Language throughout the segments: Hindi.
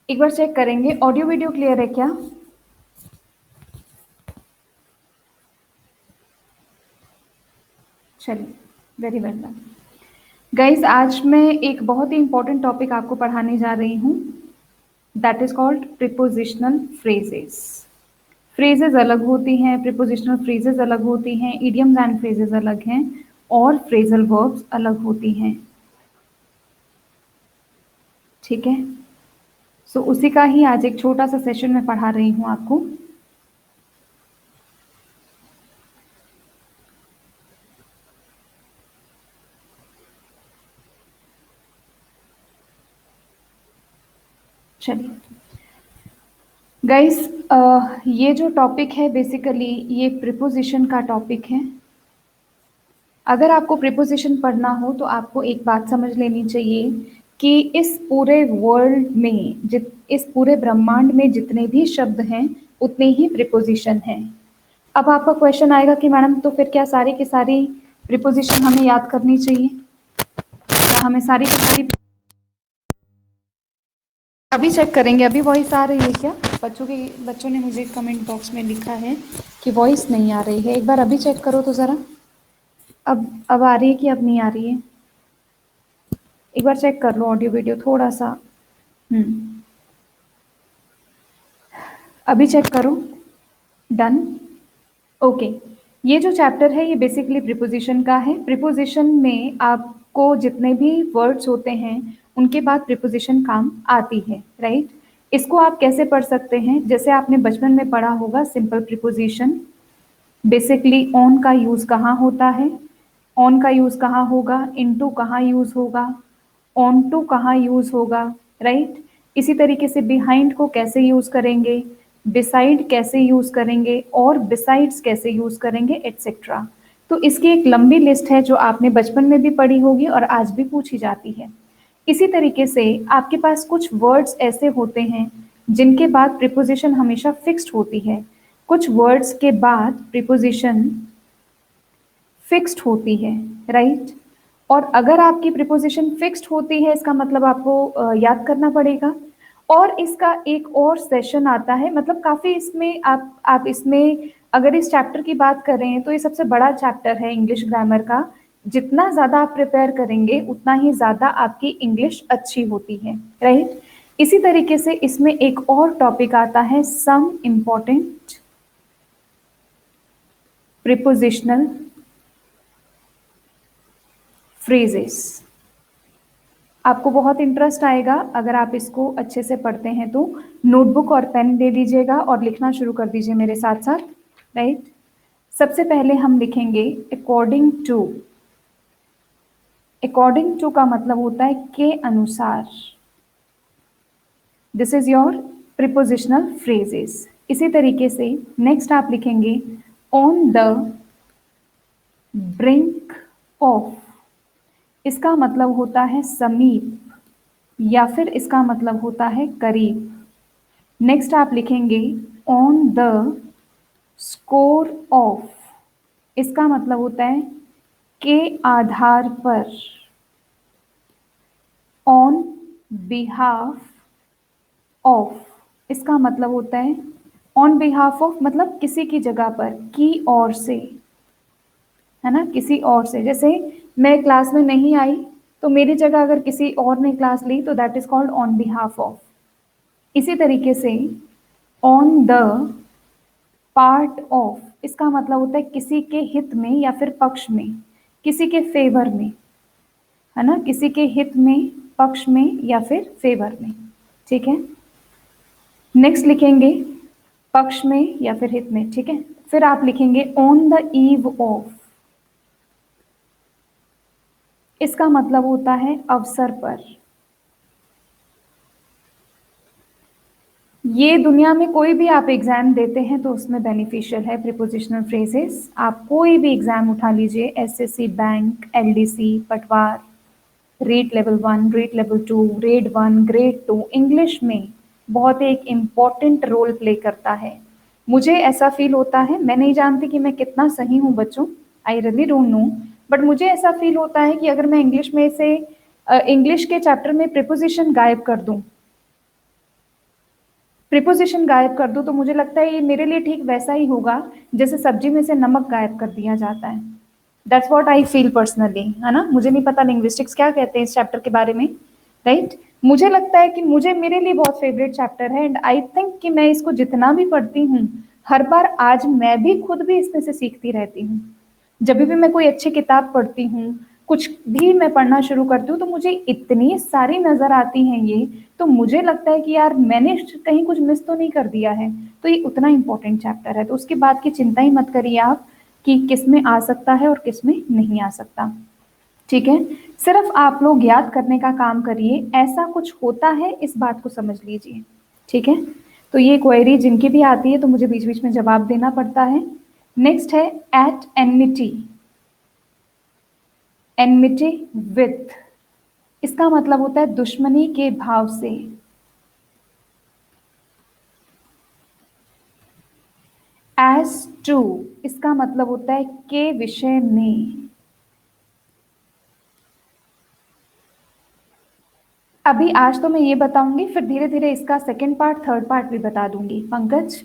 एक बार चेक करेंगे ऑडियो वीडियो क्लियर है क्या? चलिए, वेरी वेल डन। गाइस, आज मैं एक बहुत ही इंपॉर्टेंट टॉपिक आपको पढ़ाने जा रही हूँ, that is called prepositional phrases. Phrases अलग होती हैं, प्रीपोजिशनल फ्रेजेस अलग होती हैं, इडियम्स एंड फ्रेजेस अलग हैं, और फ्रेजल वर्ब्स अलग होती हैं। ठीक है, सो उसी का ही आज एक छोटा सा सेशन में पढ़ा रही हूँ आपको। चलिए गाइस, ये जो टॉपिक है बेसिकली ये प्रीपोजिशन का टॉपिक है। अगर आपको प्रीपोजिशन पढ़ना हो तो आपको एक बात समझ लेनी चाहिए कि इस पूरे वर्ल्ड में इस पूरे ब्रह्मांड में जितने भी शब्द हैं उतने ही प्रीपोजिशन हैं। अब आपका क्वेश्चन आएगा कि मैडम तो फिर क्या सारी की सारी प्रीपोजिशन हमें याद करनी चाहिए, या हमें सारी की सारी अभी चेक करेंगे। अभी वॉइस आ रही है क्या? बच्चों ने मुझे कमेंट बॉक्स में लिखा है कि वॉइस नहीं आ रही है। एक बार अभी चेक करो तो ज़रा, अब आ रही है कि अब नहीं आ रही है? एक बार चेक कर लो ऑडियो वीडियो थोड़ा सा। अभी चेक करो। डन। ओके, ये जो चैप्टर है ये बेसिकली प्रीपोजिशन का है। प्रीपोजिशन में आपको जितने भी वर्ड्स होते हैं उनके बाद प्रीपोजिशन काम आती है, राइट? इसको आप कैसे पढ़ सकते हैं? जैसे आपने बचपन में पढ़ा होगा सिंपल प्रीपोजिशन। बेसिकली ऑन का यूज कहाँ होता है, ऑन का यूज कहाँ होगा, इनटू कहाँ यूज होगा, ऑन टू कहाँ यूज होगा, राइट? इसी तरीके से बिहाइंड को कैसे यूज करेंगे, बिसाइड कैसे यूज करेंगे, और बिसाइड्स कैसे यूज करेंगे, एटसेट्रा। तो इसकी एक लंबी लिस्ट है जो आपने बचपन में भी पढ़ी होगी और आज भी पूछी जाती है। इसी तरीके से आपके पास कुछ वर्ड्स ऐसे होते हैं जिनके बाद प्रीपोजिशन हमेशा फिक्स्ड होती है, कुछ वर्ड्स के बाद प्रीपोजिशन फिक्स्ड होती है, राइट? और अगर आपकी प्रीपोजिशन फिक्स्ड होती है इसका मतलब आपको याद करना पड़ेगा। और इसका एक और सेशन आता है, मतलब काफी इसमें आप इसमें अगर इस चैप्टर की बात करें तो ये सबसे बड़ा चैप्टर है इंग्लिश ग्रामर का। जितना ज्यादा आप प्रिपेयर करेंगे उतना ही ज्यादा आपकी इंग्लिश अच्छी होती है, राइट? इसी तरीके से इसमें एक और टॉपिक आता है सम इम्पॉर्टेंट प्रीपोजिशनल फ्रेजेस। आपको बहुत इंटरेस्ट आएगा अगर आप इसको अच्छे से पढ़ते हैं तो नोटबुक और पेन ले लीजिएगा और लिखना शुरू कर दीजिए मेरे साथ साथ, राइट? सबसे पहले हम लिखेंगे अकॉर्डिंग टू। अकॉर्डिंग टू का मतलब होता है के अनुसार। This is your prepositional phrases. इसी तरीके से नेक्स्ट आप लिखेंगे ऑन द ब्रिंक ऑफ। इसका मतलब होता है समीप, या फिर इसका मतलब होता है करीब। नेक्स्ट आप लिखेंगे ऑन द स्कोर ऑफ। इसका मतलब होता है के आधार पर। ऑन बिहाफ ऑफ, इसका मतलब होता है ऑन बिहाफ ऑफ, मतलब किसी की जगह पर, की ओर से, है ना? किसी और से। जैसे मैं क्लास में नहीं आई तो मेरी जगह अगर किसी और ने क्लास ली तो that is called on behalf of. इसी तरीके से ऑन द पार्ट ऑफ, इसका मतलब होता है किसी के हित में या फिर पक्ष में, किसी के फेवर में, है ना? किसी के हित में, पक्ष में या फिर फेवर में, ठीक है? नेक्स्ट लिखेंगे पक्ष में या फिर हित में, ठीक है? फिर आप लिखेंगे ऑन द ईव ऑफ। इसका मतलब होता है अवसर पर। ये दुनिया में कोई भी आप एग्जाम देते हैं तो उसमें बेनिफिशियल है प्रीपोजिशनल फ्रेजेस। आप कोई भी एग्जाम उठा लीजिए, एसएससी, बैंक, एलडीसी, पटवार, rate level 1, rate level 2, grade 1, grade 2, English में बहुत एक इम्पॉर्टेंट रोल प्ले करता है। मुझे ऐसा फील होता है, मैं नहीं जानती कि मैं कितना सही हूँ बच्चों, I really don't know, but मुझे ऐसा फील होता है कि अगर मैं इंग्लिश में से इंग्लिश के चैप्टर में प्रीपोजिशन गायब कर दूं प्रीपोजिशन गायब कर दूं तो मुझे लगता है ये मेरे लिए ठीक वैसा ही होगा जैसे सब्जी में से नमक गायब कर दिया जाता है। That's what I feel personally, है ना। मुझे नहीं पता लिंग्विस्टिक्स क्या कहते हैं इस चैप्टर के बारे में, राइट। मुझे लगता है कि मुझे मेरे लिए बहुत फेवरेट चैप्टर है, एंड आई थिंक कि मैं इसको जितना भी पढ़ती हूँ हर बार आज मैं भी खुद भी इसमें से सीखती रहती हूँ। जब भी मैं कोई अच्छी किताब पढ़ती हूँ, कुछ भी मैं पढ़ना शुरू करती हूँ तो मुझे इतनी सारी नजर आती हैं ये, तो मुझे लगता है कि यार मैंने कहीं कुछ मिस तो नहीं कर दिया है। तो ये उतना इंपॉर्टेंट चैप्टर है, तो उसके बाद की चिंता ही मत करिए आप कि किस में आ सकता है और किस में नहीं आ सकता। ठीक है, सिर्फ आप लोग याद करने का काम करिए, ऐसा कुछ होता है इस बात को समझ लीजिए। ठीक है, तो ये क्वेरी जिनकी भी आती है तो मुझे बीच बीच में जवाब देना पड़ता है। नेक्स्ट है एट एनमिटी। एनमिटी विथ, इसका मतलब होता है दुश्मनी के भाव से। एज टू, इसका मतलब होता है के विषय में। अभी आज तो मैं ये बताऊंगी, फिर धीरे धीरे इसका सेकंड पार्ट थर्ड पार्ट भी बता दूंगी। पंकज,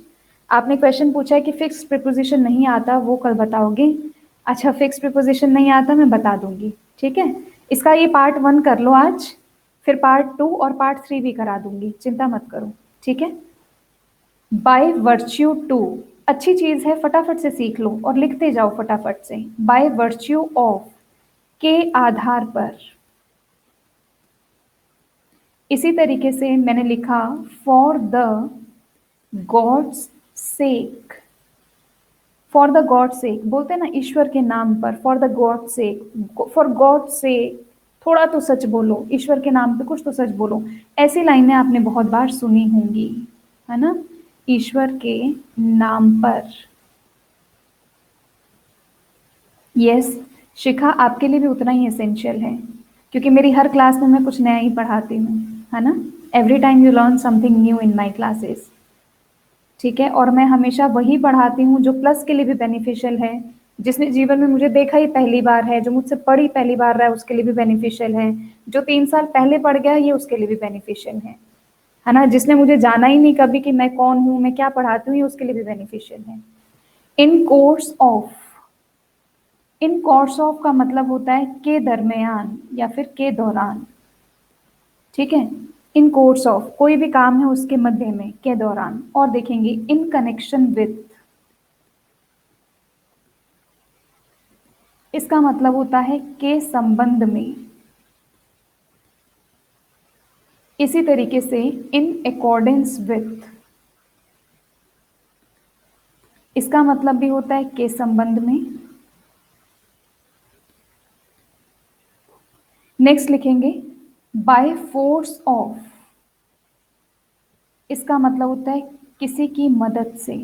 आपने क्वेश्चन पूछा है कि फिक्स प्रीपोजिशन नहीं आता, वो कल बताओगे। अच्छा, फिक्स प्रीपोजिशन नहीं आता, मैं बता दूंगी। ठीक है, इसका ये पार्ट 1 कर लो आज, फिर पार्ट 2 और पार्ट 3 भी करा दूंगी, चिंता मत करो। ठीक है, बाय वर्च्यू टू, अच्छी चीज है, फटाफट से सीख लो और लिखते जाओ फटाफट से। बाय वर्च्यू ऑफ, के आधार पर। इसी तरीके से मैंने लिखा for the God's sake. For the God sake बोलते हैं ना, ईश्वर के नाम पर, for the God sake, for God sake, थोड़ा तो सच बोलो, ईश्वर के नाम पे कुछ तो सच बोलो। ऐसी लाइनें आपने बहुत बार सुनी होंगी, है ना, ईश्वर के नाम पर। यस, शिखा आपके लिए भी उतना ही एसेंशियल है, क्योंकि मेरी हर क्लास में मैं कुछ नया ही पढ़ाती हूँ, है ना। Every time you learn something new in my classes. ठीक है, और मैं हमेशा वही पढ़ाती हूँ जो प्लस के लिए भी बेनिफिशियल है, जिसने जीवन में मुझे देखा ही पहली बार है, जो मुझसे पढ़ी पहली बार रहा है उसके लिए भी बेनिफिशियल है, जो 3 साल पहले पढ़ गया ये उसके लिए भी बेनिफिशियल है ना, जिसने मुझे जाना ही नहीं कभी कि मैं कौन हूँ, मैं क्या पढ़ाती हूँ, ये उसके लिए भी बेनिफिशियल है। In course of, in course of का मतलब होता है के दरमियान या फिर के दौरान। ठीक है, इन कोर्स ऑफ कोई भी काम है उसके मध्य में, के दौरान। और देखेंगे इन कनेक्शन विथ, इसका मतलब होता है के संबंध में। इसी तरीके से इन अकॉर्डेंस विथ, इसका मतलब भी होता है के संबंध में। नेक्स्ट लिखेंगे बाय फोर्स ऑफ, इसका मतलब होता है किसी की मदद से।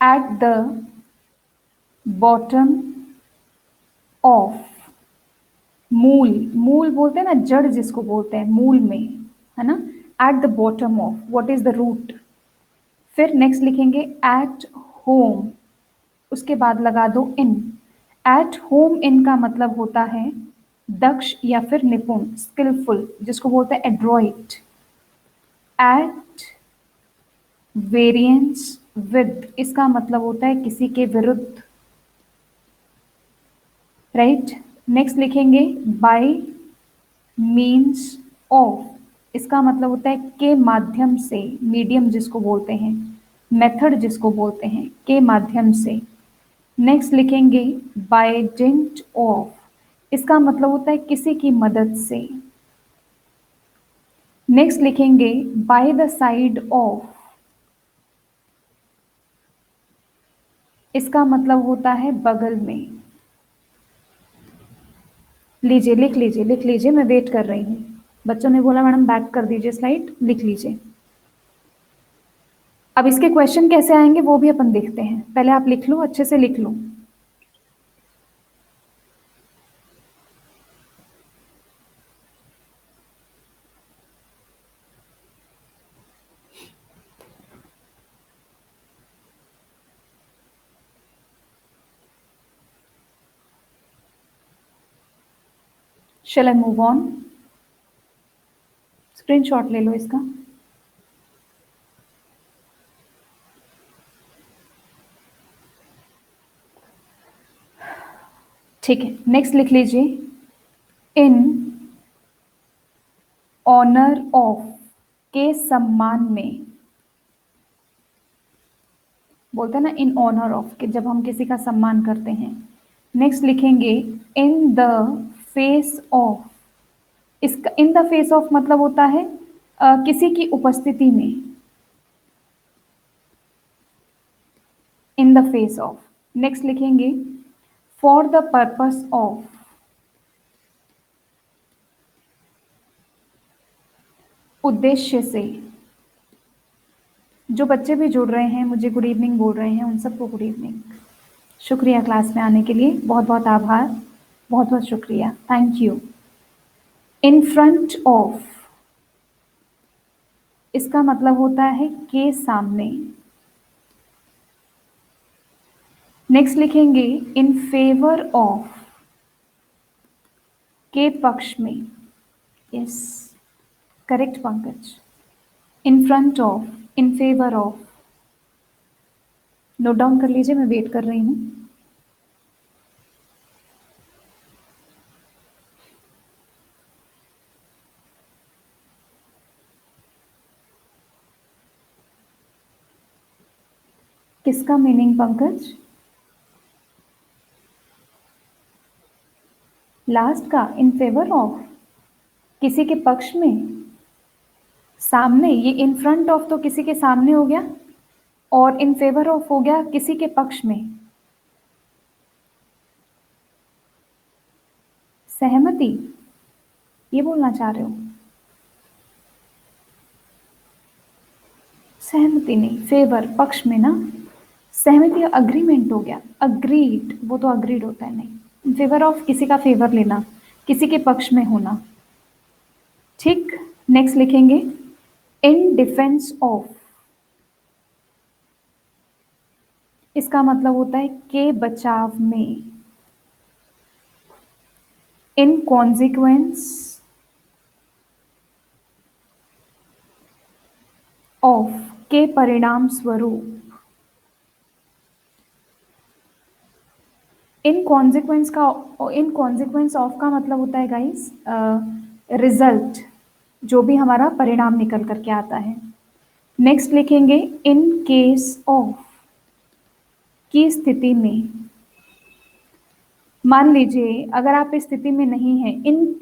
एट द बॉटम ऑफ, मूल, मूल बोलते हैं ना, जड़ जिसको बोलते हैं, मूल में, है ना। At the bottom of, what is the root. फिर नेक्स्ट लिखेंगे एट होम, उसके बाद लगा दो इन। एट होम इन का मतलब होता है दक्ष या फिर निपुण, स्किलफुल, जिसको बोलते हैं एड्रॉइट। एट वेरिएंस विद, इसका मतलब होता है किसी के विरुद्ध, राइट। नेक्स्ट लिखेंगे बाय मीन्स ऑफ, इसका मतलब होता है के माध्यम से, मीडियम जिसको बोलते हैं, मेथड जिसको बोलते हैं, के माध्यम से। नेक्स्ट लिखेंगे बाय डिंट ऑफ, इसका मतलब होता है किसी की मदद से। नेक्स्ट लिखेंगे बाय द साइड ऑफ, इसका मतलब होता है बगल में। लीजिए, लिख लीजिए, लिख लीजिए, मैं वेट कर रही हूँ। बच्चों ने बोला मैडम बैक कर दीजिए स्लाइड, लिख लीजिए। अब इसके क्वेश्चन कैसे आएंगे वो भी अपन देखते हैं, पहले आप लिख लो, अच्छे से लिख लो। Shall I move on? Screenshot ले लो इसका। ठीक है, नेक्स्ट लिख लीजिए इन ऑनर ऑफ, के सम्मान में, बोलते हैं ना इन ऑनर ऑफ, कि जब हम किसी का सम्मान करते हैं। नेक्स्ट लिखेंगे इन द फेस ऑफ, इसका इन द फेस ऑफ मतलब होता है किसी की उपस्थिति में, in the face of. Next लिखेंगे फॉर द पर्पस ऑफ, उद्देश्य से। जो बच्चे भी जुड़ रहे हैं, मुझे गुड इवनिंग बोल रहे हैं, उन सबको गुड इवनिंग। शुक्रिया क्लास में आने के लिए, बहुत बहुत आभार, बहुत बहुत शुक्रिया, thank you. In front of, इसका मतलब होता है के सामने। नेक्स्ट लिखेंगे इन फेवर ऑफ, के पक्ष में। Yes, correct Pankaj. In front of, in favour of, note down कर लीजिए, मैं वेट कर रही हूं। किसका मीनिंग पंकज? लास्ट का, इन फेवर ऑफ, किसी के पक्ष में, सामने। ये इन फ्रंट ऑफ तो किसी के सामने हो गया, और इन फेवर ऑफ हो गया किसी के पक्ष में। सहमति, ये बोलना चाह रहे हो? सहमति नहीं, फेवर, पक्ष में ना। सहमति अग्रीमेंट हो गया, अग्रीड, वो तो अग्रीड होता है। नहीं, फेवर ऑफ किसी का फेवर लेना, किसी के पक्ष में होना। ठीक, नेक्स्ट लिखेंगे इन डिफेंस ऑफ, इसका मतलब होता है के बचाव में। इन कॉन्सिक्वेंस ऑफ, के परिणाम स्वरूप। इन कॉन्सिक्वेंस ऑफ का मतलब होता है गाइस रिजल्ट, जो भी हमारा परिणाम निकल करके आता है। नेक्स्ट लिखेंगे इन केस ऑफ, की स्थिति में। मान लीजिए अगर आप इस स्थिति में नहीं हैं, इन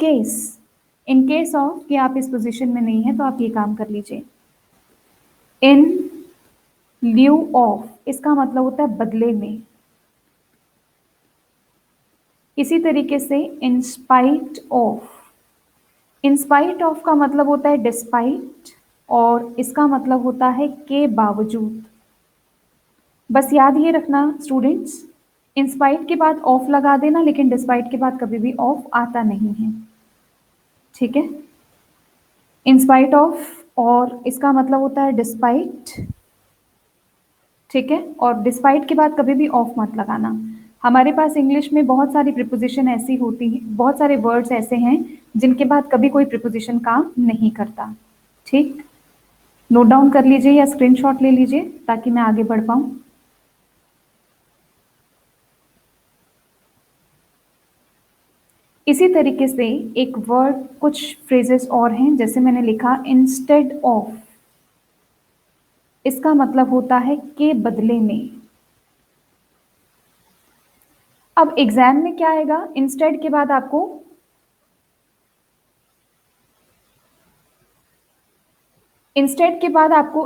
केस ऑफ कि आप इस पोजीशन में नहीं है, तो आप ये काम कर लीजिए। इन ल्यू ऑफ, इसका मतलब होता है बदले में। इसी तरीके से in spite of, in spite of का मतलब होता है डिस्पाइट, और इसका मतलब होता है के बावजूद। बस याद ये रखना स्टूडेंट्स, इन स्पाइट के बाद ऑफ लगा देना, लेकिन डिस्पाइट के बाद कभी भी ऑफ आता नहीं है। ठीक है, इन स्पाइट ऑफ, और इसका मतलब होता है डिस्पाइट। ठीक है, और डिस्पाइट के बाद कभी भी ऑफ मत लगाना। हमारे पास इंग्लिश में बहुत सारी प्रिपोजिशन ऐसी होती हैं, बहुत सारे वर्ड्स ऐसे हैं जिनके बाद कभी कोई प्रिपोजिशन काम नहीं करता। ठीक, नोट डाउन कर लीजिए या स्क्रीनशॉट ले लीजिए ताकि मैं आगे बढ़ पाऊं। इसी तरीके से एक वर्ड, कुछ फ्रेजेस और हैं, जैसे मैंने लिखा इंस्टेड ऑफ, इसका मतलब होता है के बदले में। अब एग्जाम में क्या आएगा, इंस्टेड के बाद आपको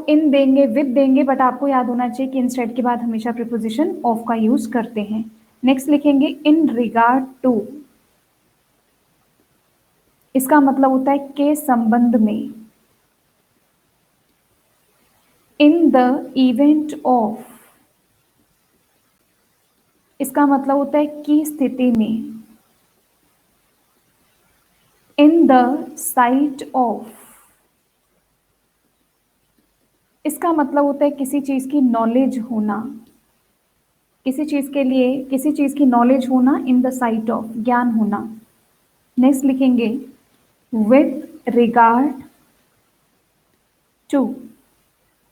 इन देंगे, विद देंगे, बट आपको याद होना चाहिए कि इंस्टेड के बाद हमेशा प्रीपोजिशन ऑफ का यूज करते हैं। नेक्स्ट लिखेंगे इन रिगार्ड टू, इसका मतलब होता है के संबंध में। इन द इवेंट ऑफ, इसका मतलब होता है की स्थिति में। इन द साइट ऑफ, इसका मतलब होता है किसी चीज की नॉलेज होना, किसी चीज के लिए किसी चीज की नॉलेज होना, इन द साइट ऑफ, ज्ञान होना। नेक्स्ट लिखेंगे विथ रिगार्ड टू,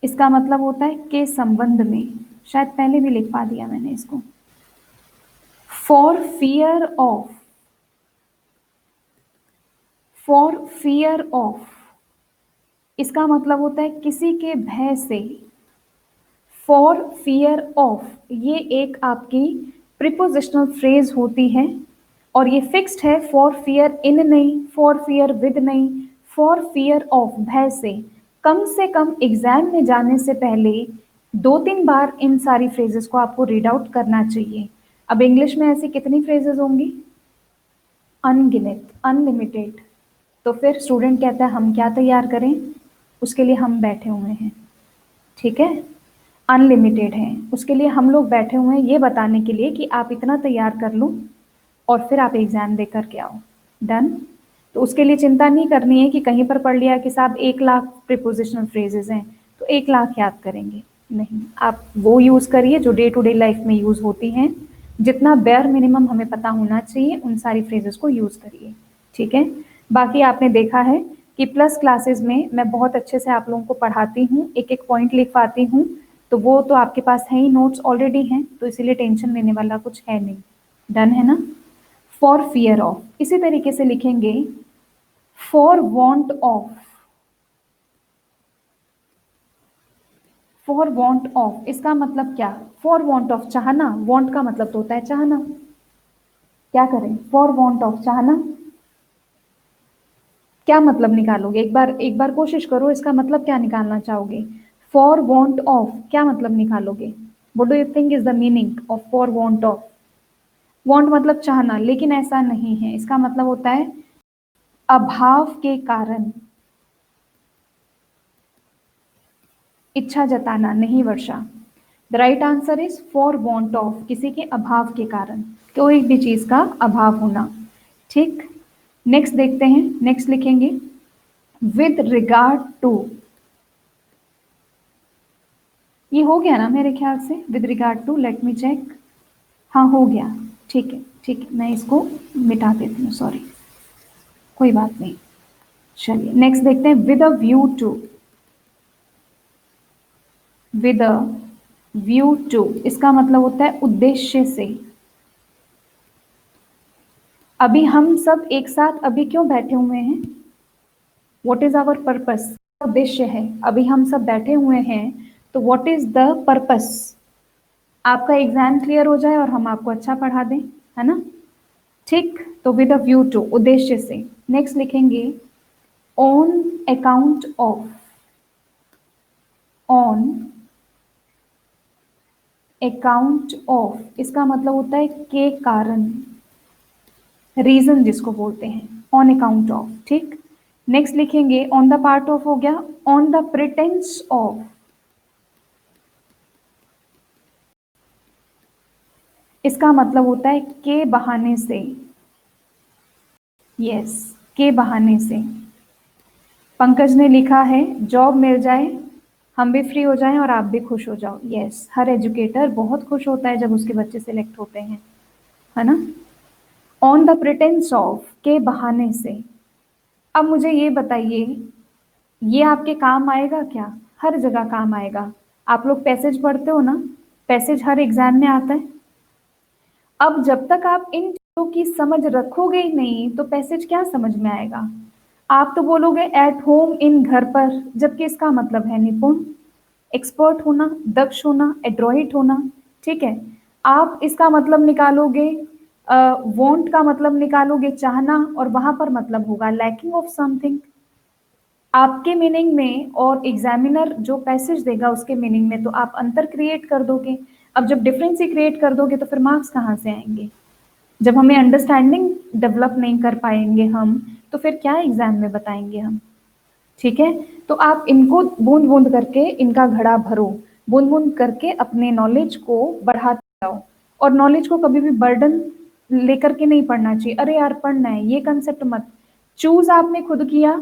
इसका मतलब होता है के संबंध में। शायद पहले भी लिख पा दिया मैंने इसको। For fear of, for fear of इसका मतलब होता है किसी के भय से। फॉर फियर ऑफ ये एक आपकी प्रीपोजिशनल फ्रेज होती है और ये फिक्स्ड है। फॉर फियर इन नहीं, फॉर फियर विद नहीं, फॉर फियर ऑफ भय से कम एग्जाम में जाने से पहले 2-3 बार इन सारी फ्रेजेस को आपको रीड आउट करना चाहिए। अब इंग्लिश में ऐसी कितनी फ्रेजेस होंगी? अनगिनत, अनलिमिटेड। तो फिर स्टूडेंट कहता है हम क्या तैयार करें, उसके लिए हम बैठे हुए हैं, ठीक है। अनलिमिटेड है, उसके लिए हम लोग बैठे हुए हैं ये बताने के लिए कि आप इतना तैयार कर लो और फिर आप एग्जाम दे करके आओ। डन। तो उसके लिए चिंता नहीं करनी है कि कहीं पर पढ़ लिया कि साहब 1,00,000 प्रीपोजिशनल फ्रेजेस हैं तो 1,00,000 याद करेंगे, नहीं। आप वो यूज करिए जो डे टू डे लाइफ में यूज होती हैं, जितना बेयर मिनिमम हमें पता होना चाहिए उन सारी फ्रेजेस को यूज करिए, ठीक है। बाकी आपने देखा है कि प्लस क्लासेस में मैं बहुत अच्छे से आप लोगों को पढ़ाती हूँ, एक एक पॉइंट लिखवाती हूँ, तो वो तो आपके पास है ही, नोट्स ऑलरेडी हैं, तो इसीलिए टेंशन लेने वाला कुछ है नहीं। डन है ना। फॉर फियर ऑफ इसी तरीके से लिखेंगे for want of, for want of इसका मतलब क्या? फॉर वॉन्ट ऑफ चाहना, वॉन्ट का मतलब तो होता है चाहना। क्या करें? फॉर वॉन्ट ऑफ चाहना। क्या मतलब निकालोगे? एक बार कोशिश करो, इसका मतलब क्या निकालना चाहोगे? फॉर वॉन्ट ऑफ क्या मतलब निकालोगे? What do you think is the meaning of for want of? Want मतलब चाहना, लेकिन ऐसा नहीं है, इसका मतलब होता है अभाव के कारण, इच्छा जताना। नहीं Varsha, the right answer is for want of, किसी के अभाव के कारण, कोई भी चीज का अभाव होना, ठीक। नेक्स्ट देखते हैं, नेक्स्ट लिखेंगे विद रिगार्ड टू। ये हो गया ना मेरे ख्याल से, with regard to, let me check. हाँ हो गया, ठीक है ठीक है, मैं इसको मिटा देती हूँ, सॉरी, कोई बात नहीं। चलिए नेक्स्ट देखते हैं with a view to. With a view to इसका मतलब होता है उद्देश्य से। अभी हम सब एक साथ अभी क्यों बैठे हुए हैं? What is our purpose? उद्देश्य है, अभी हम सब बैठे हुए हैं तो व्हाट इज द पर्पस? आपका एग्जाम क्लियर हो जाए और हम आपको अच्छा पढ़ा दें, है ना, ठीक। तो विद अ व्यू टू, उद्देश्य से। नेक्स्ट लिखेंगे on account of. On account of इसका मतलब होता है के कारण, रीजन जिसको बोलते हैं, ऑन अकाउंट ऑफ, ठीक। नेक्स्ट लिखेंगे ऑन द पार्ट ऑफ, हो गया। ऑन द प्रिटेंस ऑफ, इसका मतलब होता है के बहाने से। यस, के बहाने से। पंकज ने लिखा है जॉब मिल जाए, हम भी फ्री हो जाएं और आप भी खुश हो जाओ। यस, हर एजुकेटर बहुत खुश होता है जब उसके बच्चे सिलेक्ट होते हैं, है ना। ऑन द प्रिटेंस ऑफ, के बहाने से। अब मुझे ये बताइए, ये आपके काम आएगा क्या? हर जगह काम आएगा। आप लोग पैसेज पढ़ते हो ना, पैसेज हर एग्जाम में आता है। अब जब तक आप इन चीजों की समझ रखोगे ही नहीं तो पैसेज क्या समझ में आएगा? आप तो बोलोगे एट होम, इन घर पर, जबकि इसका मतलब है निपुण, एक्सपर्ट होना, दक्ष होना, एड्रॉइट होना, ठीक है। आप इसका मतलब निकालोगे, वांट का मतलब निकालोगे चाहना, और वहां पर मतलब होगा लैकिंग ऑफ समथिंग। आपके मीनिंग में और एग्जामिनर जो पैसेज देगा उसके मीनिंग में तो आप अंतर क्रिएट कर दोगे। अब जब डिफरेंस ही क्रिएट कर दोगे तो फिर मार्क्स कहाँ से आएंगे? जब हमें अंडरस्टैंडिंग डेवलप नहीं कर पाएंगे हम, तो फिर क्या एग्जाम में बताएंगे हम, ठीक है। तो आप इनको बूंद बूंद करके इनका घड़ा भरो, बूंद बूंद करके अपने नॉलेज को बढ़ाते जाओ। और नॉलेज को कभी भी बर्डन लेकर के नहीं पढ़ना चाहिए, अरे यार पढ़ना है, ये कंसेप्ट मत। चूज आपने खुद किया,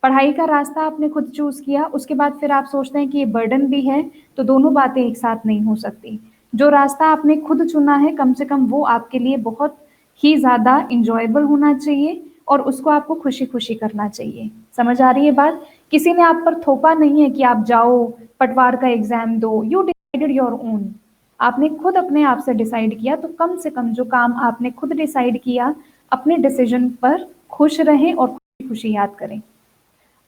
पढ़ाई का रास्ता आपने खुद चूज किया, उसके बाद फिर आप सोचते हैं कि ये बर्डन भी है, तो दोनों बातें एक साथ नहीं हो सकती। जो रास्ता आपने खुद चुना है कम से कम वो आपके लिए बहुत ही ज्यादा इंजॉयबल होना चाहिए और उसको आपको खुशी खुशी करना चाहिए। समझ आ रही है बात? किसी ने आप पर थोपा नहीं है कि आप जाओ पटवार का एग्जाम दो, यू डिसाइडेड योर ओन। आपने खुद अपने आप से डिसाइड किया, तो कम से कम जो काम आपने खुद डिसाइड किया, अपने डिसीजन पर खुश रहें और खुशी खुशी याद करें।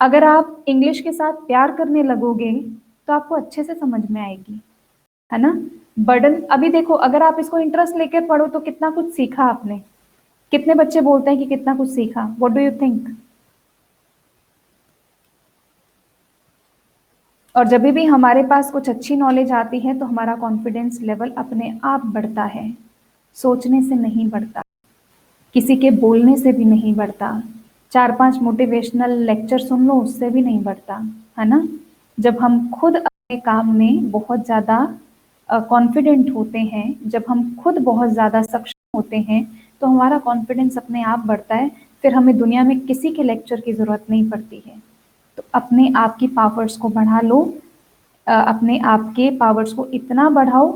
अगर आप इंग्लिश के साथ प्यार करने लगोगे तो आपको अच्छे से समझ में आएगी, है ना। बर्डन, अभी देखो, अगर आप इसको इंटरेस्ट लेकर पढ़ो तो कितना कुछ सीखा आपने। कितने बच्चे बोलते हैं कि कितना कुछ सीखा? What do you think? और जब भी हमारे पास कुछ अच्छी नॉलेज आती है तो हमारा कॉन्फिडेंस लेवल अपने आप बढ़ता है, सोचने से नहीं बढ़ता, किसी के बोलने से भी नहीं बढ़ता, 4-5 मोटिवेशनल लेक्चर सुन लो उससे भी नहीं बढ़ता, है ना। जब हम खुद अपने काम में बहुत ज़्यादा कॉन्फिडेंट होते हैं, जब हम खुद बहुत ज़्यादा सक्षम होते हैं, तो हमारा कॉन्फिडेंस अपने आप बढ़ता है। फिर हमें दुनिया में किसी के लेक्चर की ज़रूरत नहीं पड़ती है। तो अपने आप की पावर्स को बढ़ा लो, अपने आप के पावर्स को इतना बढ़ाओ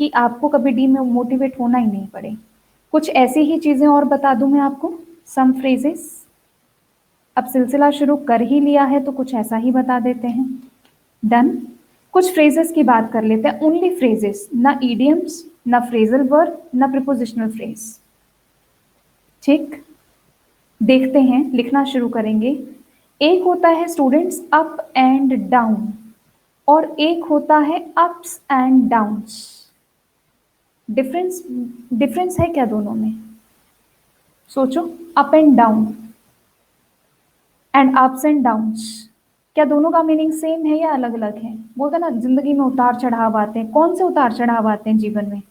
कि आपको कभी डीमोटिवेट होना ही नहीं पड़े। कुछ ऐसी ही चीज़ें और बता दूं मैं आपको, सम फ्रेजेस। अब सिलसिला शुरू कर ही लिया है तो कुछ ऐसा ही बता देते हैं। डन। कुछ फ्रेजेस की बात कर लेते हैं, ओनली फ्रेजेस, ना ईडियम्स, ना फ्रेजल वर्ब, ना प्रिपोजिशनल फ्रेज। ठीक, देखते हैं, लिखना शुरू करेंगे। एक होता है स्टूडेंट्स अप एंड डाउन, और एक होता है ups and downs. Difference difference है क्या दोनों में? सोचो, up and down and ups and downs, क्या दोनों का मीनिंग सेम है या अलग अलग है? बोलते ना जिंदगी में उतार चढ़ाव आते हैं। कौन से उतार चढ़ाव आते हैं जीवन में?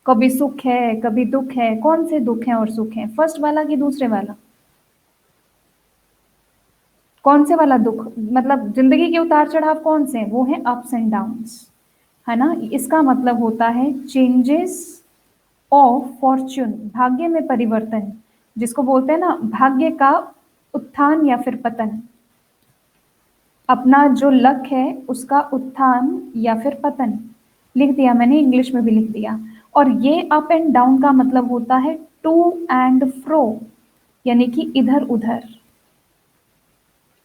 कभी सुख है, कभी दुख है। कौन से दुख हैं और सुख हैं, फर्स्ट वाला कि दूसरे वाला? कौन से वाला दुख, मतलब जिंदगी के उतार चढ़ाव कौन से हैं? वो है अप्स एंड डाउन्स, है ना। इसका मतलब होता है चेंजेस ऑफ फॉर्च्यून, भाग्य में परिवर्तन, जिसको बोलते हैं ना भाग्य का उत्थान या फिर पतन। अपना जो लक है उसका उत्थान या फिर पतन, लिख दिया मैंने, इंग्लिश में भी लिख दिया। और ये अप एंड डाउन का मतलब होता है टू एंड फ्रो, यानी कि इधर उधर।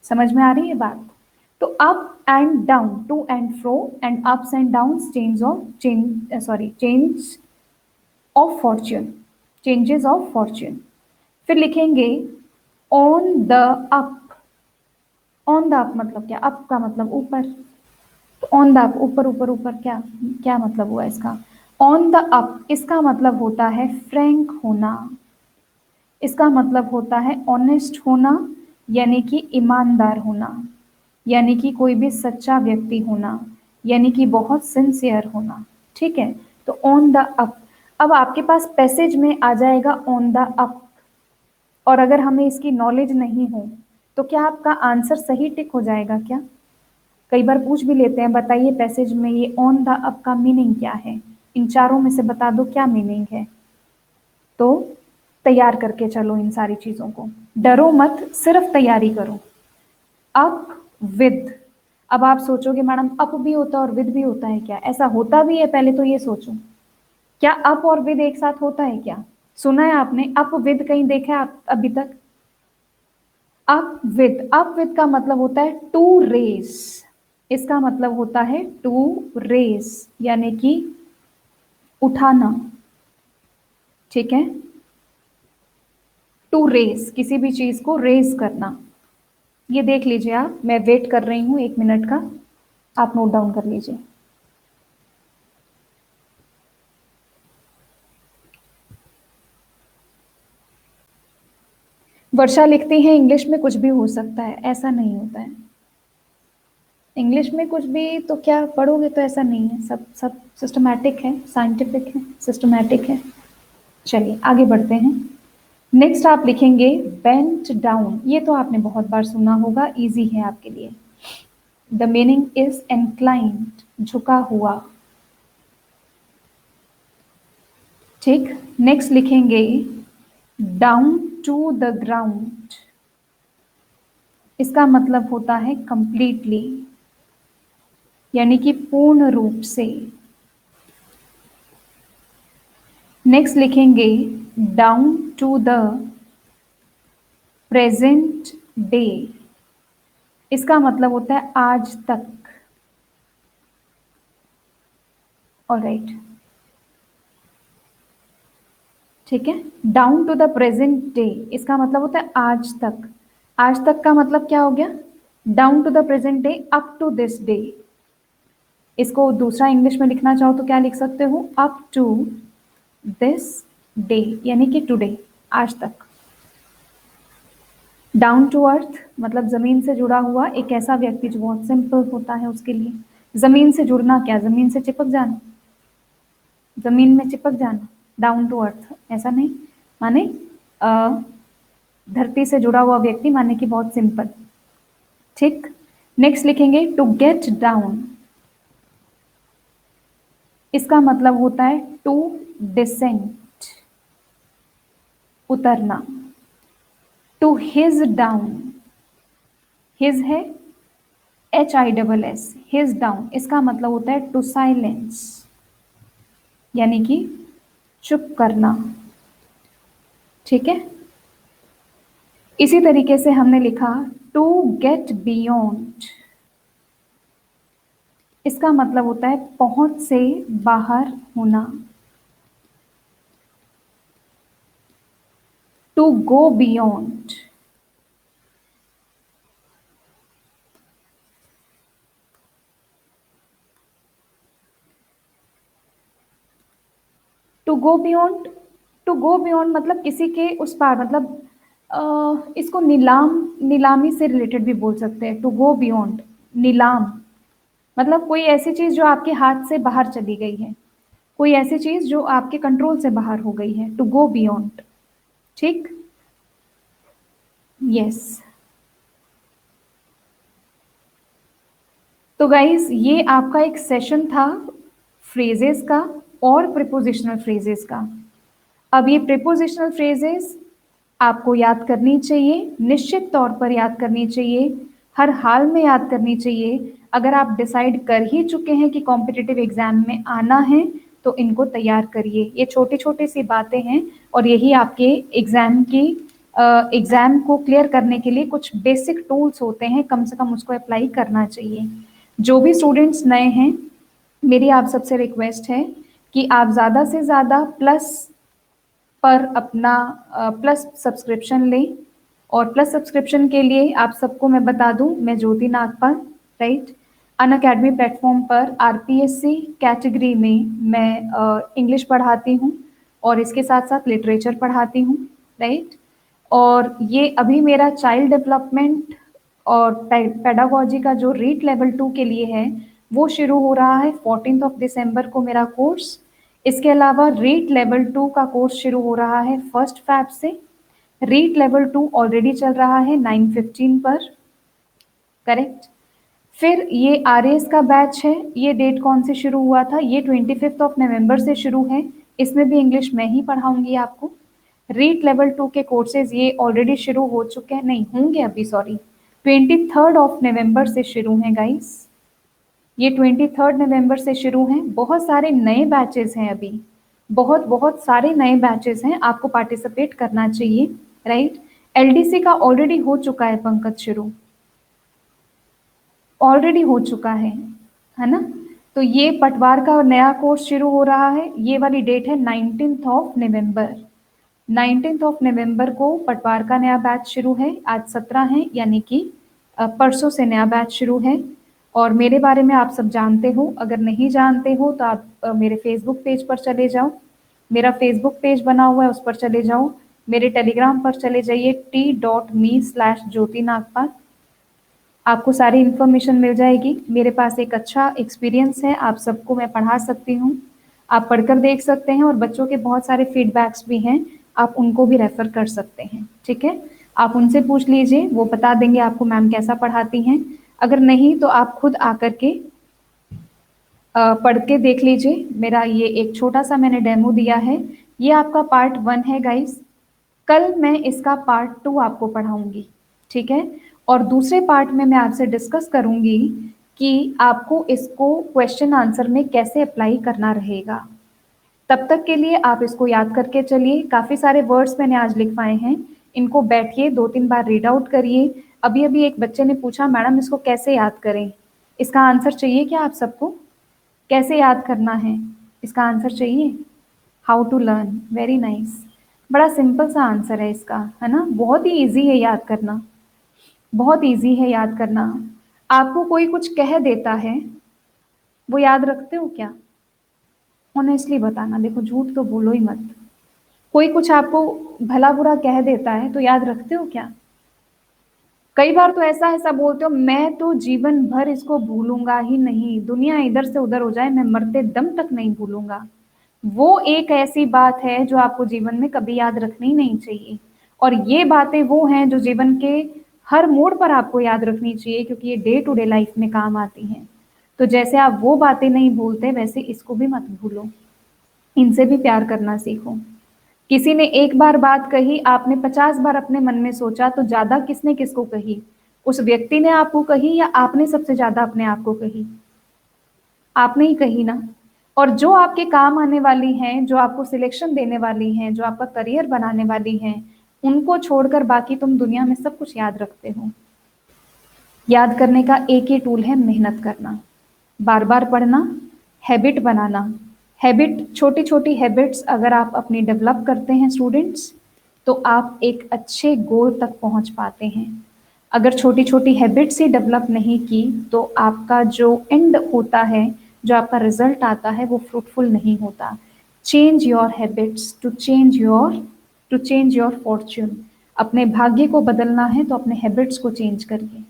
समझ में आ रही है बात? तो up and down, to and fro, and ups and down, change of fortune, changes of fortune. फिर लिखेंगे on the up. On the up मतलब क्या? अप का मतलब ऊपर, तो ऑन द अप, ऊपर ऊपर ऊपर, क्या क्या मतलब हुआ इसका? ऑन द अप, इसका मतलब होता है फ्रैंक होना, इसका मतलब होता है ऑनेस्ट होना, यानी कि ईमानदार होना, यानी कि कोई भी सच्चा व्यक्ति होना, यानी कि बहुत सिंसियर होना। ठीक है, तो ऑन द अप। अब आपके पास पैसेज में आ जाएगा ऑन द अप, और अगर हमें इसकी नॉलेज नहीं हो तो क्या आपका आंसर सही टिक हो जाएगा क्या? कई बार पूछ भी लेते हैं, बताइए पैसेज में ये ऑन द अप का मीनिंग क्या है, इन चारों में से बता दो क्या मीनिंग है। तो तैयार करके चलो इन सारी चीजों को, डरो मत, सिर्फ तैयारी करो। Up with. अब आप सोचोगे मैडम अप भी होता है और विद भी होता है क्या? ऐसा होता भी है, पहले तो ये सोचो, क्या अप और विद एक साथ होता है क्या? सुना है आपने अप विद कहीं देखा है आप अभी तक? अप विद, अप विद का मतलब होता है टू रेस, इसका मतलब होता है टू रेस, यानी कि उठाना। ठीक है, टू रेस, किसी भी चीज को रेस करना। ये देख लीजिए आप, मैं वेट कर रही हूं 1 मिनट का, आप नोट डाउन कर लीजिए। वर्षा लिखती है इंग्लिश में कुछ भी हो सकता है, ऐसा नहीं होता है। इंग्लिश में कुछ भी तो क्या पढ़ोगे, तो ऐसा नहीं है, सब सब सिस्टमैटिक है, साइंटिफिक है, सिस्टमैटिक है। चलिए आगे बढ़ते हैं। नेक्स्ट आप लिखेंगे बेंट डाउन, ये तो आपने बहुत बार सुना होगा, इजी है आपके लिए। द मीनिंग इज इंक्लाइंड, झुका हुआ। ठीक, नेक्स्ट लिखेंगे डाउन टू द ग्राउंड, इसका मतलब होता है कंप्लीटली, यानी कि पूर्ण रूप से। नेक्स्ट लिखेंगे down to the present day, इसका मतलब होता है आज तक। ऑलराइट, ठीक है। Down to the present day इसका मतलब होता है आज तक। आज तक का मतलब क्या हो गया? Down to the present day, up to this day. इसको दूसरा इंग्लिश में लिखना चाहो तो क्या लिख सकते हो? अप टू दिस डे, यानी कि टुडे, आज तक। डाउन टू अर्थ मतलब जमीन से जुड़ा हुआ एक ऐसा व्यक्ति जो बहुत सिंपल होता है उसके लिए। जमीन से जुड़ना क्या? जमीन से चिपक जाना, जमीन में चिपक जाना, डाउन टू अर्थ ऐसा नहीं, माने धरती से जुड़ा हुआ व्यक्ति, माने कि बहुत सिंपल। ठीक, नेक्स्ट लिखेंगे टू गेट डाउन। इसका मतलब होता है टू डिसेंड, उतरना। टू हिज डाउन, हिज है HISS, हिज डाउन, इसका मतलब होता है टू साइलेंस, यानी कि चुप करना। ठीक है, इसी तरीके से हमने लिखा टू गेट बियॉन्ड। इसका मतलब होता है पहुंच से बाहर होना। To go beyond, to go beyond, to go beyond मतलब किसी के उस पार, मतलब इसको नीलामी से रिलेटेड भी बोल सकते हैं। टू गो बियॉन्ड, नीलाम मतलब कोई ऐसी चीज जो आपके हाथ से बाहर चली गई है, कोई ऐसी चीज जो आपके कंट्रोल से बाहर हो गई है। टू गो बियॉन्ड, ठीक, यस। तो गाइज ये आपका एक सेशन था फ्रेजेस का और प्रीपोजिशनल फ्रेजेस का। अब ये प्रीपोजिशनल फ्रेजेस आपको याद करनी चाहिए, निश्चित तौर पर याद करनी चाहिए, हर हाल में याद करनी चाहिए। अगर आप डिसाइड कर ही चुके हैं कि कॉम्पिटिटिव एग्जाम में आना है तो इनको तैयार करिए। ये छोटी छोटी सी बातें हैं और यही आपके एग्जाम को क्लियर करने के लिए कुछ बेसिक टूल्स होते हैं, कम से कम उसको अप्लाई करना चाहिए। जो भी स्टूडेंट्स नए हैं, मेरी आप सबसे रिक्वेस्ट है कि आप ज़्यादा से ज़्यादा प्लस पर अपना प्लस सब्सक्रिप्शन लें। और प्लस सब्सक्रिप्शन के लिए आप सबको मैं बता दूं, मैं ज्योति नागपाल, राइट, अनअकैडमी प्लेटफॉर्म पर RPSC कैटेगरी में मैं इंग्लिश पढ़ाती हूँ और इसके साथ साथ लिटरेचर पढ़ाती हूँ, राइट। और ये अभी मेरा चाइल्ड डेवलपमेंट और पेडागोजी का जो रीट लेवल 2 के लिए है वो शुरू हो रहा है 14 दिसंबर को मेरा कोर्स। इसके अलावा रीट लेवल 2 का कोर्स शुरू हो रहा है 1 फैब से। रीट लेवल 2 ऑलरेडी चल रहा है 9/15 पर, करेक्ट। फिर ये RAS का बैच है, ये डेट कौन से शुरू हुआ था? ये 25 नवंबर से शुरू है। इसमें भी इंग्लिश मैं ही पढ़ाऊंगी आपको। रीट लेवल 2 के कोर्सेज ये ऑलरेडी शुरू हो चुके हैं, नहीं होंगे अभी, सॉरी, 23 नवंबर से शुरू हैं गाइस। ये 23 नवंबर से शुरू हैं। बहुत सारे नए बैचेस हैं अभी, बहुत बहुत सारे नए बैचेस हैं, आपको पार्टिसिपेट करना चाहिए, राइट। LDC का ऑलरेडी हो चुका है पंकज, शुरू ऑलरेडी हो चुका है ना। तो ये पटवार का नया कोर्स शुरू हो रहा है, ये वाली डेट है 19 नवंबर। 19 नवंबर को पटवार का नया बैच शुरू है। आज 17 है, यानी कि परसों से नया बैच शुरू है। और मेरे बारे में आप सब जानते हो, अगर नहीं जानते हो तो आप मेरे फेसबुक पेज पर चले जाओ, मेरा फेसबुक पेज बना हुआ है उस पर चले जाओ, मेरे टेलीग्राम पर चले जाइए t.me/ज्योति नागपाल, आपको सारी इन्फॉर्मेशन मिल जाएगी। मेरे पास एक अच्छा एक्सपीरियंस है, आप सबको मैं पढ़ा सकती हूँ, आप पढ़कर देख सकते हैं। और बच्चों के बहुत सारे फीडबैक्स भी हैं, आप उनको भी रेफर कर सकते हैं, ठीक है। आप उनसे पूछ लीजिए, वो बता देंगे आपको मैम कैसा पढ़ाती हैं। अगर नहीं तो आप खुद आकर के पढ़ के देख लीजिए। मेरा ये एक छोटा सा मैंने डेमो दिया है, ये आपका पार्ट 1 है गाइस। कल मैं इसका पार्ट 2 आपको पढ़ाऊंगी, ठीक है। और दूसरे पार्ट में मैं आपसे डिस्कस करूंगी कि आपको इसको क्वेश्चन आंसर में कैसे अप्लाई करना रहेगा। तब तक के लिए आप इसको याद करके चलिए। काफ़ी सारे वर्ड्स मैंने आज लिखवाए हैं, इनको बैठिए 2-3 बार रीड आउट करिए। अभी अभी एक बच्चे ने पूछा मैडम इसको कैसे याद करें, इसका आंसर चाहिए क्या आप सबको? कैसे याद करना है? इसका आंसर चाहिए? How to learn, very nice. बड़ा सिंपल सा आंसर है इसका, है ना? बहुत ही इजी है याद करना, बहुत इजी है याद करना। आपको कोई कुछ कह देता है, वो याद रखते हो क्या? ऑनेस्टली बताना, देखो झूठ तो बोलो ही मत। कोई कुछ आपको भला बुरा कह देता है तो याद रखते हो क्या? कई बार तो ऐसा ऐसा बोलते हो, मैं तो जीवन भर इसको भूलूंगा ही नहीं, दुनिया इधर से उधर हो जाए मैं मरते दम तक नहीं भूलूंगा। वो एक ऐसी बात है जो आपको जीवन में कभी याद रखनी नहीं चाहिए। और ये बातें वो हैं जो जीवन के हर मोड़ पर आपको याद रखनी चाहिए, क्योंकि ये डे टू डे लाइफ में काम आती हैं। तो जैसे आप वो बातें नहीं भूलते, वैसे इसको भी मत भूलो, इनसे भी प्यार करना सीखो। किसी ने एक बार बात कही, आपने 50 बार अपने मन में सोचा, तो ज्यादा किसने किसको कही? उस व्यक्ति ने आपको कही या आपने सबसे ज्यादा अपने आप को कही? आपने ही कही ना। और जो आपके काम आने वाली हैं, जो आपको सिलेक्शन देने वाली हैं, जो आपका करियर बनाने वाली हैं, उनको छोड़कर बाकी तुम दुनिया में सब कुछ याद रखते हो। याद करने का एक ही टूल है, मेहनत करना, बार बार पढ़ना, हैबिट बनाना। हैबिट, छोटी छोटी हैबिट्स अगर आप अपनी डेवलप करते हैं स्टूडेंट्स, तो आप एक अच्छे गोल तक पहुंच पाते हैं। अगर छोटी छोटी हैबिट्स ही डेवलप नहीं की, तो आपका जो एंड होता है, जो आपका रिजल्ट आता है, वो फ्रूटफुल नहीं होता। Change your habits to change your fortune. अपने भाग्य को बदलना है तो अपने हैबिट्स को चेंज करिए।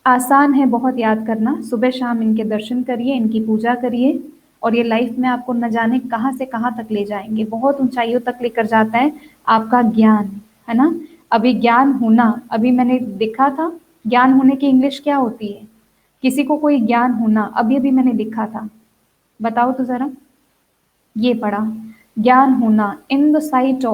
आसान है बहुत याद करना, सुबह शाम इनके दर्शन करिए, इनकी पूजा करिए, और ये लाइफ में आपको न जाने कहाँ से कहाँ तक ले जाएंगे, बहुत ऊंचाइयों तक लेकर जाता है आपका ज्ञान, है ना? अभी ज्ञान होना, अभी मैंने देखा था, ज्ञान होने की इंग्लिश क्या होती है? किसी को कोई ज्ञान होना, अभी अभी मैंने लिखा था, बताओ तो जरा। ये पढ़ा, ज्ञान होना, इन द साइट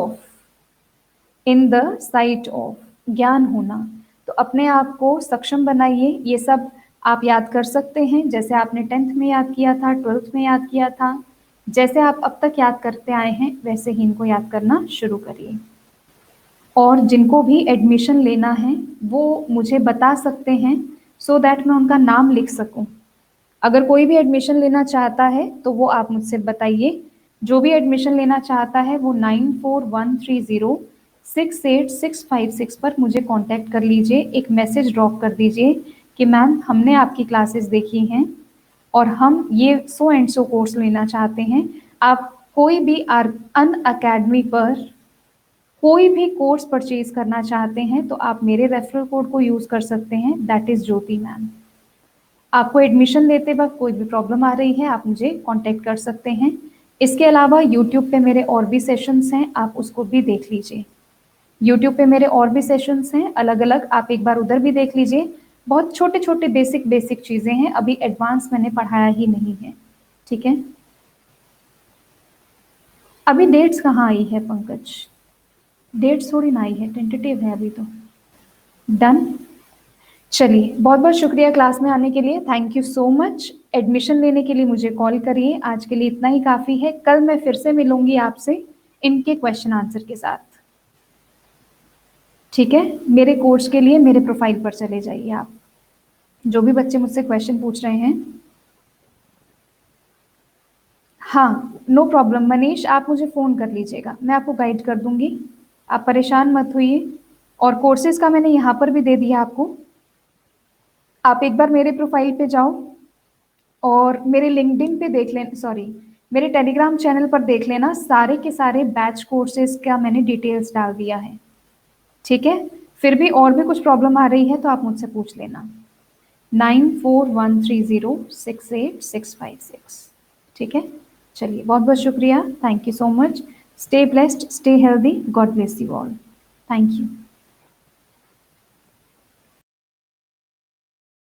ऑफ, ज्ञान होना। तो अपने आप को सक्षम बनाइए, ये सब आप याद कर सकते हैं, जैसे आपने 10th में याद किया था, 12th में याद किया था, जैसे आप अब तक याद करते आए हैं, वैसे ही इनको याद करना शुरू करिए। और जिनको भी एडमिशन लेना है, वो मुझे बता सकते हैं, सो दैट मैं उनका नाम लिख सकूं। अगर कोई भी एडमिशन लेना चाहता है तो वो आप मुझसे बताइए। जो भी एडमिशन लेना चाहता है वो 9413068656 पर मुझे कांटेक्ट कर लीजिए, एक मैसेज ड्रॉप कर दीजिए कि मैम हमने आपकी क्लासेस देखी हैं और हम ये सो एंड सो कोर्स लेना चाहते हैं। आप कोई भी अन अकेडमी पर कोई भी कोर्स परचेज करना चाहते हैं तो आप मेरे रेफरल कोड को यूज कर सकते हैं, दैट इज ज्योति मैम। आपको एडमिशन लेते वक्त कोई भी प्रॉब्लम आ रही है, आप मुझे कांटेक्ट कर सकते हैं। इसके अलावा यूट्यूब पे मेरे और भी सेशंस हैं, आप उसको भी देख लीजिए। यूट्यूब पे मेरे और भी सेशंस हैं अलग अलग, आप एक बार उधर भी देख लीजिए। बहुत छोटे छोटे बेसिक बेसिक चीजें हैं, अभी एडवांस मैंने पढ़ाया ही नहीं है, ठीक है? अभी डेट्स कहाँ आई है पंकज? डेट्स थोड़ी ना आई है, टेंटेटिव है अभी तो। डन। चलिए, बहुत बहुत शुक्रिया क्लास में आने के लिए, thank you so much. Admission लेने के लिए मुझे कॉल करिए, आज के लिए इतना ही काफ़ी है। कल मैं फिर से मिलूंगी आपसे इनके क्वेश्चन आंसर के साथ, ठीक है? मेरे कोर्स के लिए मेरे प्रोफाइल पर चले जाइए आप, जो भी बच्चे मुझसे क्वेश्चन पूछ रहे हैं। हाँ, नो प्रॉब्लम मनीष, आप मुझे फ़ोन कर लीजिएगा, मैं आपको गाइड कर दूंगी, आप परेशान मत होइए। और कोर्सेज का मैंने यहाँ पर भी दे दिया आपको, आप एक बार मेरे प्रोफाइल पे जाओ और मेरे लिंक्डइन पे देख लेना, सॉरी मेरे टेलीग्राम चैनल पर देख लेना, सारे के सारे बैच कोर्सेज का मैंने डिटेल्स डाल दिया है, ठीक है? फिर भी और भी कुछ प्रॉब्लम आ रही है तो आप मुझसे पूछ लेना। 9413068656, ठीक है? चलिए, बहुत बहुत शुक्रिया, thank you so much. Stay blessed, stay healthy, God bless you all, thank you.